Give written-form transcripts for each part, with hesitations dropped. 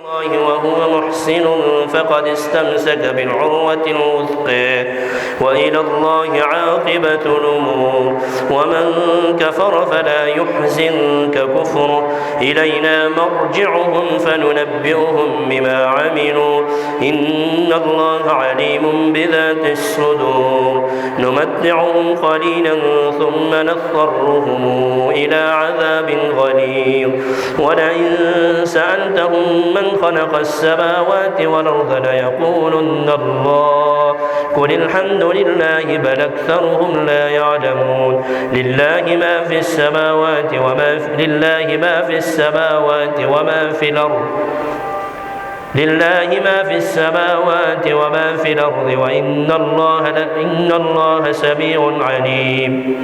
وهو محسن فقد استمسك بالعروة الوثقى وإلى الله عاقبة الأمور. ومن كفر فلا يحزنك كفره إلينا مرجعهم فننبئهم بما عملوا إن الله عليم بذات الصدور. نمتعهم قليلا ثم نضطرهم إلى عذاب غليظ. ولئن سألتهم من خلق السماوات والأرض ليقولن الله قل الحمد لله بل أكثرهم لا يعلمون. لله ما في السماوات وما في الأرض وإن الله سميع عليم.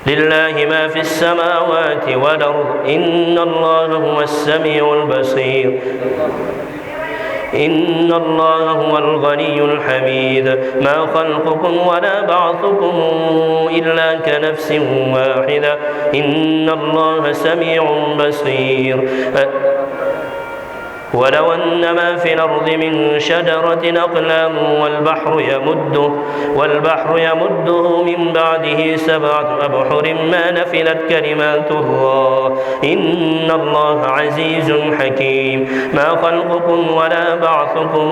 لله ما في السماوات والأرض إن الله هو السميع البصير. إن الله هو الغني الحميد. ما خلقكم ولا بعثكم إلا كنفس واحدة إن الله سميع بصير. ولو أن ما في الأرض من شجرة أقلام والبحر يمده من بعده 7 أبحر ما نفدت كلمات الله إن الله عزيز حكيم. ما خلقكم ولا بعثكم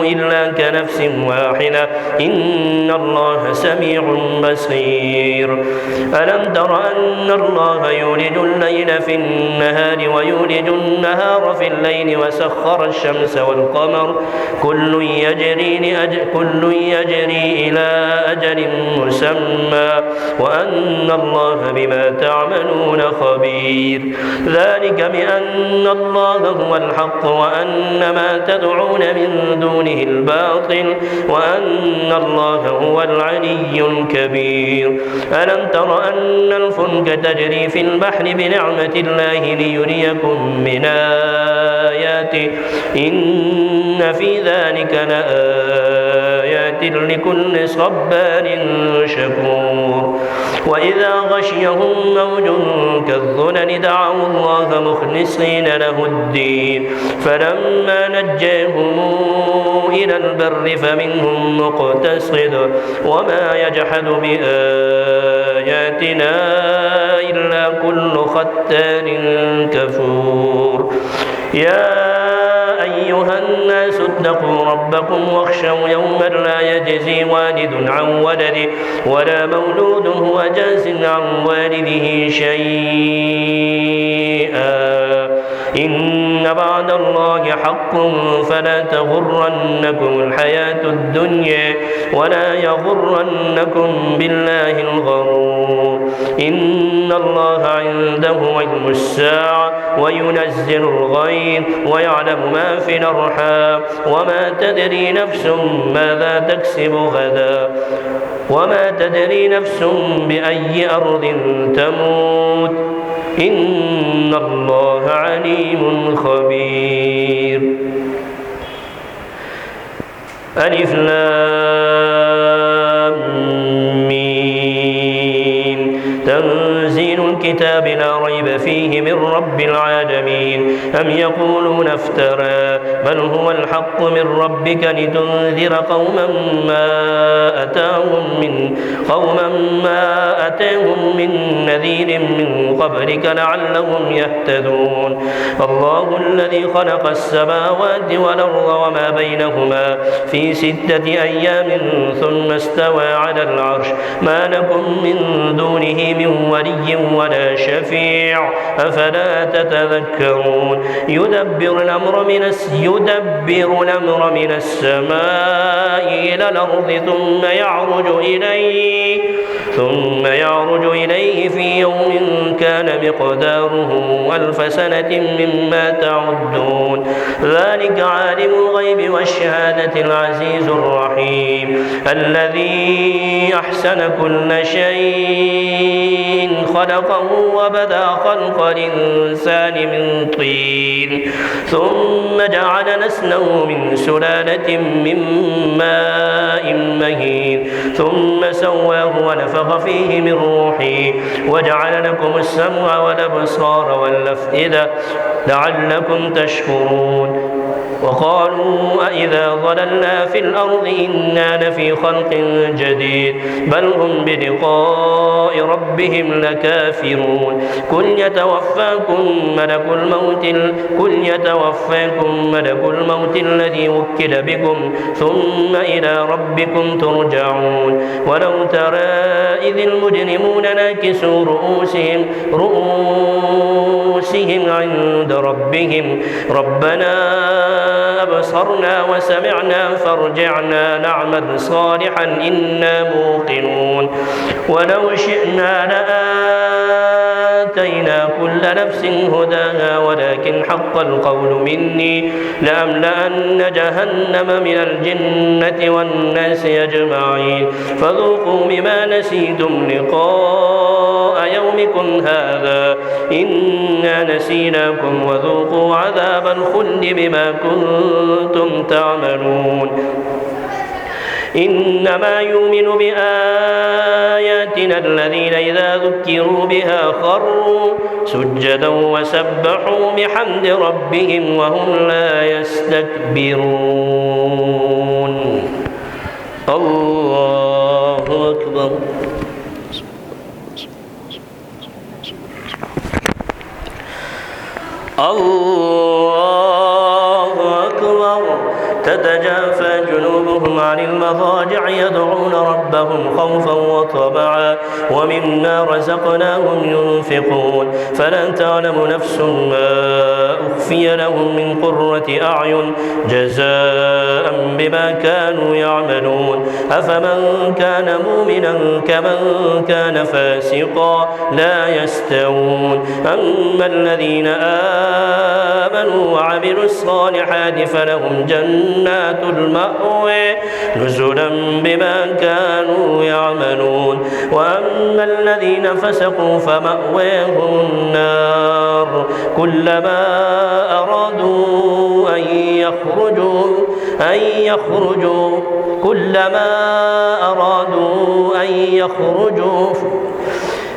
إلا كنفس واحدة إن الله سميع بصير. ألم تر أن الله يولج الليل في النهار ويولج النهار في الليل وسخر الشمس والقمر كل يجري إلى أجل مسمى وأن الله بما تعملون خبير. ذلك بأن الله هو الحق وأن ما تدعون من دونه الباطل وأن الله هو العلي الكبير. ألم تر أن الفلك تجري في البحر بنعمة الله ليريكم من آياته إن في ذلك لآيات لكل صبار شكور. وإذا غشيهم موج كالظلل دعوا الله مخلصين له الدين فلما نجاهم إلى البر فمنهم مقتصد وما يجحد بآياتنا إلا كل ختان كفور. يا أيها الناس اتقوا ربكم واخشوا يوما لا يجزي والد عن ولده ولا مولود هو جاز عن والده شيئا إن وعد الله حق فلا تغرنكم الحياة الدنيا ولا يغرنكم بالله الغرور. إن الله عنده علم الساعة وينزل الغيث ويعلم ما في الأرحام وما تدري نفس ماذا تكسب غدا وما تدري نفس بأي أرض تموت إن الله عليم خبير. ألف لام ميم تنزيل الكتاب لا ريب فيه من رب العالمين. أم يقولون افترى بل هو الحق من ربك لتنذر قوما ما أتاهم من نذير من قبلك لعلهم يهتدون. الله الذي خلق السماوات والأرض وما بينهما في 6 أيام ثم استوى على العرش ما لكم من دونه من ولي ولا شفيع أفلا تتذكرون. يدبر الأمر من السماء إلى الأرض ثم يعرج إليه في يوم كان مقداره 1000 سنة مما تعدون. ذلك عالم الغيب والشهادة العزيز الرحيم الذي أحسن كل شيء خلقه وبدأ خلق الإنسان من طين ثم جعل نسله من سلالة من ماء مهين ثم سواه ونفخ فيه من روحه وجعل لكم السمع والأبصار والأفئدة لعلكم تشكرون وقالوا أإذا ضللنا في الأرض إنا لفي خلق جديد بل هم بلقاء ربهم لكافرون قل يتوفاكم ملك الموت الذي وكل بكم ثم إلى ربكم ترجعون ولو ترى إذ المجرمون ناكسوا رؤوسهم عند ربهم ربنا أبصرنا وسمعنا فارجعنا نعمل صالحا إنا موقنون ولو شئنا لآتينا كل نفس هداها ولكن حق القول مني لأملأن جهنم من الجنة والناس أجمعين فذوقوا بما نسيتم لقاء يومكم هذا إنا نسيناكم وذوقوا عذاب الخلد بما كنتم تعملون إنما يؤمن بآياتنا الذين إذا ذكروا بها خروا سجدا وسبحوا بحمد ربهم وهم لا يستكبرون الله أكبر الله أكبر تتجافى جنوبهم عن المضاجع يدعون ربهم خوفا وطمعا ومما رزقناهم ينفقون فلا تعلم نفس ما أخفي لهم من قرة أعين جزاء بما كانوا يعملون أفمن كان مؤمنا كمن كان فاسقا لا يستوون أما الذين آمنوا وعملوا الصالحات فلهم جنات المأوى نزلا بما كانوا يعملون وأما الذين فسقوا فمأواهم النار كلما أرادوا أن يخرجوا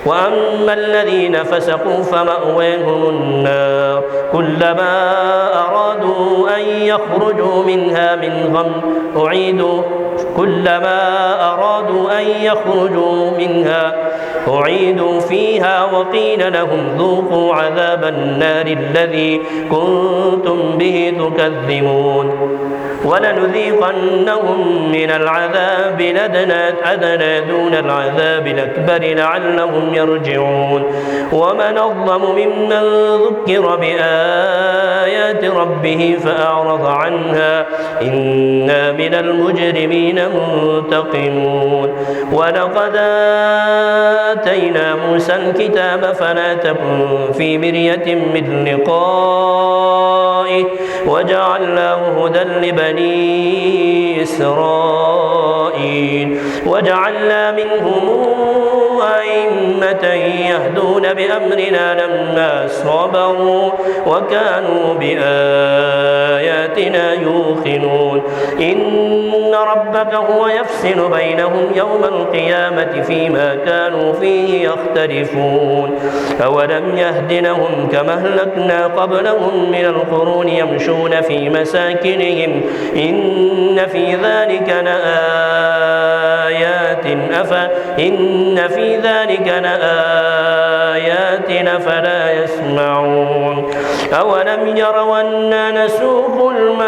وأما الذين فسقوا فمأواهم النار كلما أرادوا أن يخرجوا منها من غم أعيدوا فيها وقيل لهم ذوقوا عذاب النار الذي كنتم به تكذبون ولنذيقنهم من العذاب أدنى دون العذاب الأكبر لعلهم يرجعون ومن أظلم ممن ذكر بآيات ربه فأعرض عنها إنا من المجرمين منتقمون ولقد آتينا موسى الكتاب فلا تكن في مرية من لقائه وجعلناه هدى لبني إسرائيل وجعلنا منهم أئمة يهدون بأمرنا لما صبروا وكانوا بآياتنا يوقنون إن ربك هو يفصل بينهم يوم القيامة فيما كانوا فيه يختلفون أولم يهد لهم كما أهلكنا قبلهم من القرون يمشون في مساكنهم إن في ذلك لآيات أفلا يسمعون أولم يروا أنا نسوق الماء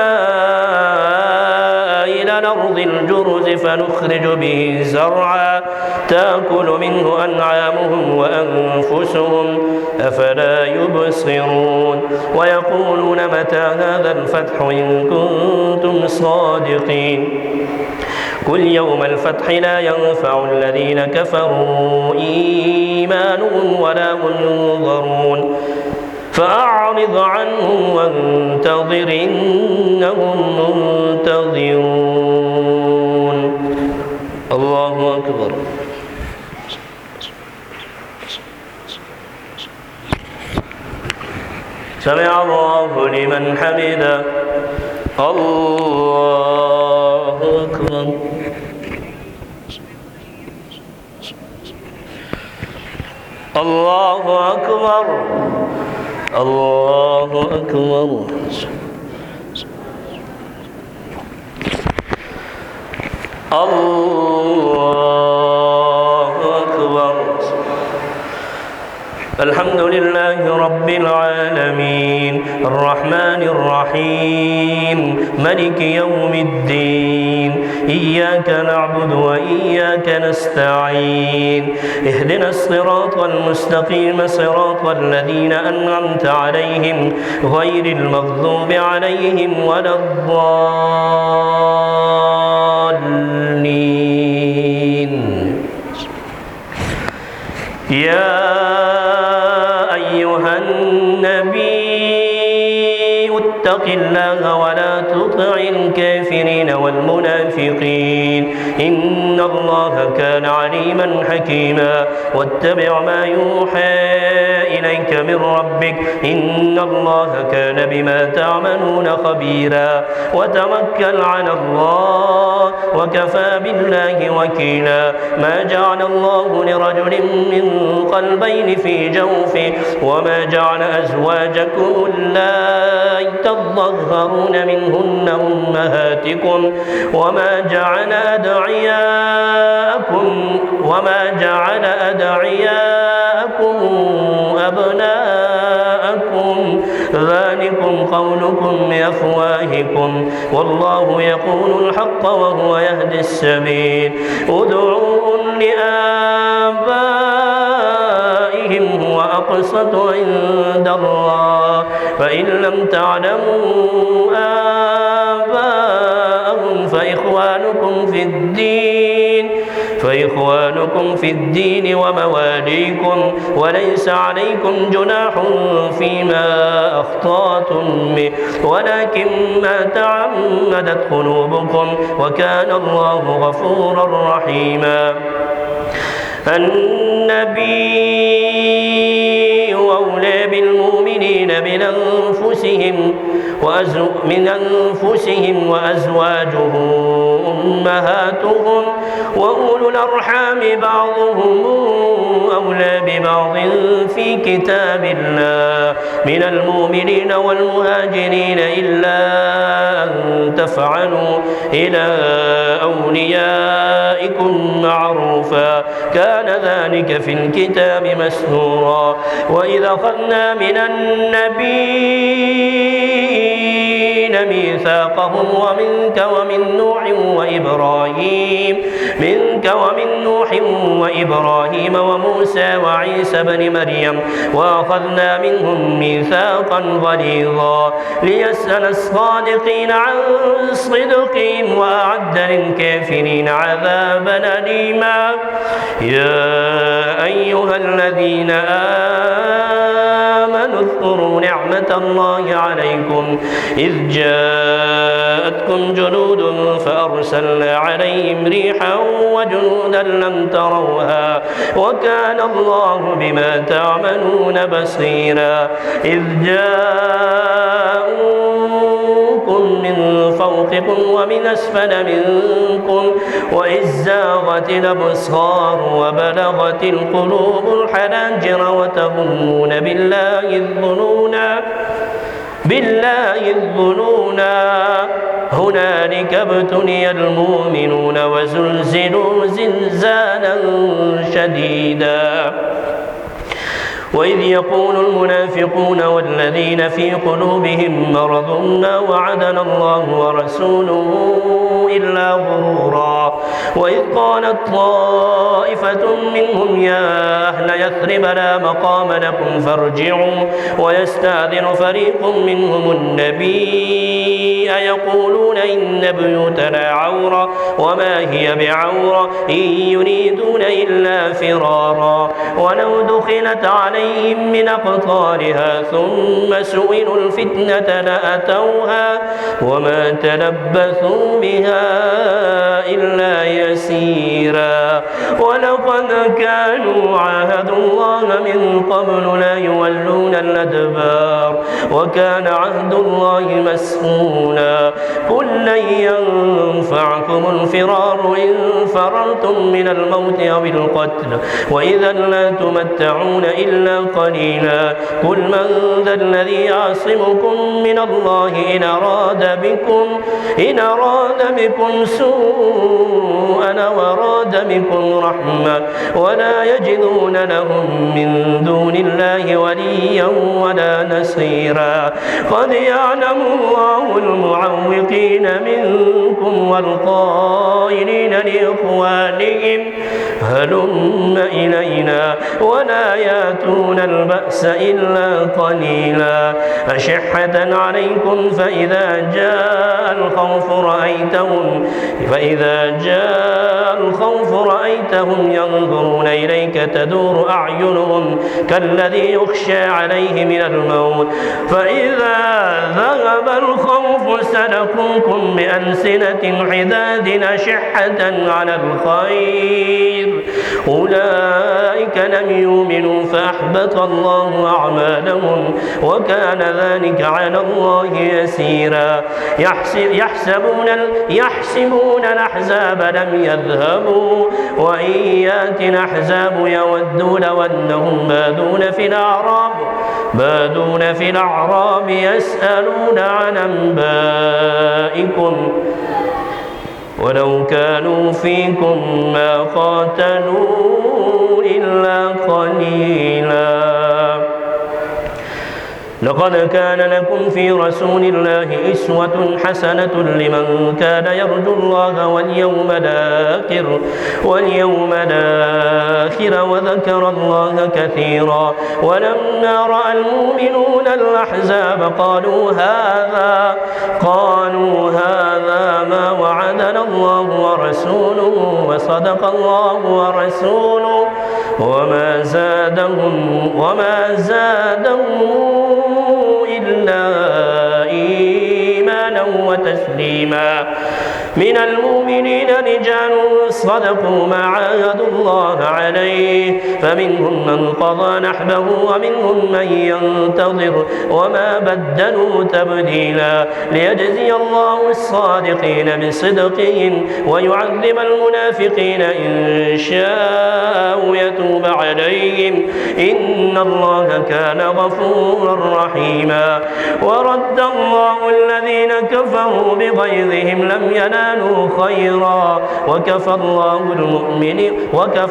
إلى الأرض الجرز فنخرج به زرعا تأكل منه أنعامهم وأنفسهم أفلا يبصرون ويقولون متى هذا الفتح إن كنتم صادقين قل يوم الفتح لا ينفع الذين كفروا إيمانهم ولا هم ينظرون فأعرض عنهم وانتظر إنهم منتظرون الله أكبر سمع الله لمن حمده الله أكبر الله أكبر الله أكبر الله أكبر الحمد لله رب العالمين الرحمن الرحيم ملك يوم الدين إياك نعبد وإياك نستعين اهدنا الصراط المستقيم صراط الذين أنعمت عليهم غير المغضوب عليهم ولا الضالين يا أيها النبي اتق الله ولا تطع الكافرين والمنافقين إن الله كان عليما حكيما واتبع ما يوحى إليك من ربك إن الله كان بما تعملون خبيرا وتوكل على الله وكفى بالله وكيلا ما جعل الله لرجل من قلبين في جوفه وما جعل أزواجكم اللائي تظهرون منهن أمهاتكم وما جعل أدعياءكم أبناءكم ذلكم قولكم بأفواهكم والله يقول الحق وهو يهدي السبيل ادعوهم لآبائهم هو أقسط عند الله فإن لم تعلموا آباءهم فإخوانكم في الدين ومواليكم وليس عليكم جناح فيما أخطأتم به ولكن ما تعمدت قلوبكم وكان الله غفورا رحيما النبي أولى بالمؤمنين من أنفسهم وأزواجه أمهاتهم وأولو الأرحام بعضهم أولى ببعض في كتاب الله من المؤمنين والمهاجرين إلا أن تفعلوا إلى أوليائكم معروفا كان ذلك في الكتاب مسطورا وإذا أخذنا من النبيين ميثاقهم ومنك ومن نوح وإبراهيم وموسى وعيسى بن مريم وأخذنا منهم ميثاقا غليظا ليسأل الصادقين عن صدقهم وأعد للكافرين عذابا أليما يا أيها الذين آمنوا اذكروا نعمة الله عليكم إذ جاءتكم جنود فأرسلنا عليهم ريحا وجنودا لم تروها وكان الله بما تعملون بصيرا إذ جاءوكم من فوقكم ومن أسفل منكم وإذ زاغت الأبصار وبلغت القلوب الحناجر وتظنون بالله الظنونا هنالك ابتلي المؤمنون وزلزلوا زلزالا شديدا وإذ يقول المنافقون والذين في قلوبهم مرض ما وعدنا الله ورسوله إلا غرورا وإذ قالت طائفة منهم يا أهل يثرب لا مقام لكم فارجعوا ويستأذن فريق منهم النبي يقولون إن بيوتنا عورة وما هي بعورة إن يريدون إلا فرارا ولو دخلت عليهم من أقطارها ثم سئلوا الفتنة لأتوها وما تلبثوا بها إلا يسيرا ولقد كانوا عاهدوا الله من قبل لا يولون الأدبار وكان عهد الله مسؤولا قل لن ينفعكم الفرار إن فررتم من الموت أو القتل وإذا لا تمتعون إلا قليلا قل من ذا الذي يعصمكم من الله إن أراد بكم سوءا وراد بكم رحمة ولا يجدون لهم من دون الله وليا ولا نصيرا قد يعلم الله المعوقين منكم والقائلين لإخوانهم هلم إلينا ولا ياتون البأس إلا قليلا أشحة عليكم فإذا جاء الخوف رأيتهم ينظرون إليك تدور أعينهم كالذي يخشى عليه من الموت فإذا ذهب الخوف سلكوكم بألسنة حداد أشحة على الخير أولئك لم يؤمنوا فأحبط الله أعمالهم وكان ذلك على الله يسيرا يحسبون الأحزاب لم يذهبوا وإن يأتي الأحزاب يودوا لو أنهم بادون في الأعراب يسألون عن أنبائكم ولو كانوا فيكم ما قاتلوا إلا قليلا لقد كان لكم في رسول الله أسوة حسنة لمن كان يرجو الله واليوم الآخر وذكر الله كثيرا ولما رأى المؤمنون الأحزاب قالوا هذا ما وعدنا الله ورسوله وصدق الله ورسوله وما زادهم إلا إيمانا وتسليما من المؤمنين رجال صدقوا ما عاهدوا الله عليه فمنهم من قضى نحبه ومنهم من ينتظر وما بدلوا تبديلا ليجزي الله الصادقين بصدقهم ويعذب المنافقين إن شاء يتوب عليهم إن الله كان غفورا رحيما ورد الله الذين كفروا بغيظهم لم ينالوا خيرا وكفى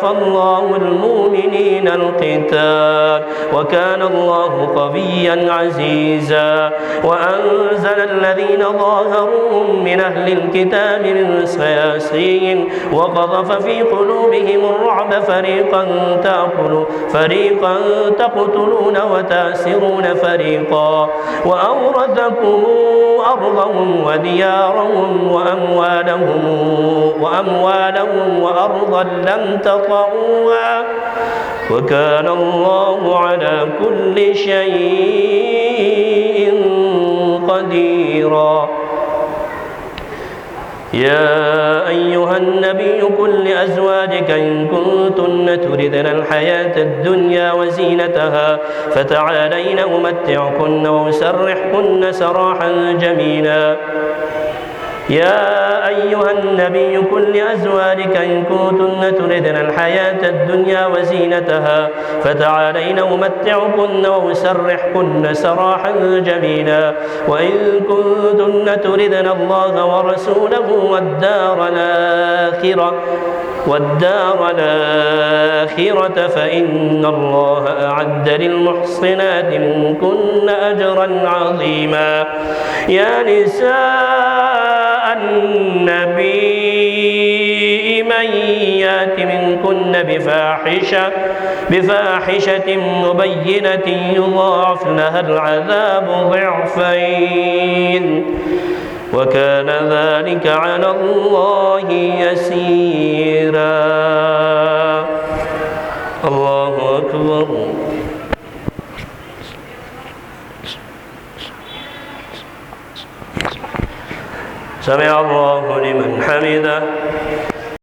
الله المؤمنين القتال وكان الله قويا عزيزا وأنزل الذين ظاهروهم من أهل الكتاب من صياصيهم وقذف في قلوبهم الرعب فريقا تقتلون وتأسرون فريقا وأورثكم أرضهم وديارهم وأموالهم وأرضا لم تطئوها وكان الله على كل شيء قديرا يا أيها النبي قل لأزواجك إن كنتن تردن الحياة الدنيا وزينتها فتعالين أمتعكن وأسرحكن سراحا جميلا يا أيها النبي قل لأزواجك إن كنتن تردن الحياة الدنيا وزينتها فتعالين أمتعكن وأسرحكن سراحا جميلا وإن كنتن تردن الله ورسوله والدار الآخرة فإن الله أعد للمحصنات منكن أجرا عظيما يا نساء النبي من يات منكن بفاحشة مبينة يضاعف لها العذاب ضعفين وكان ذلك على الله يسيرا. الله أكبر. سمع الله لمن حمده.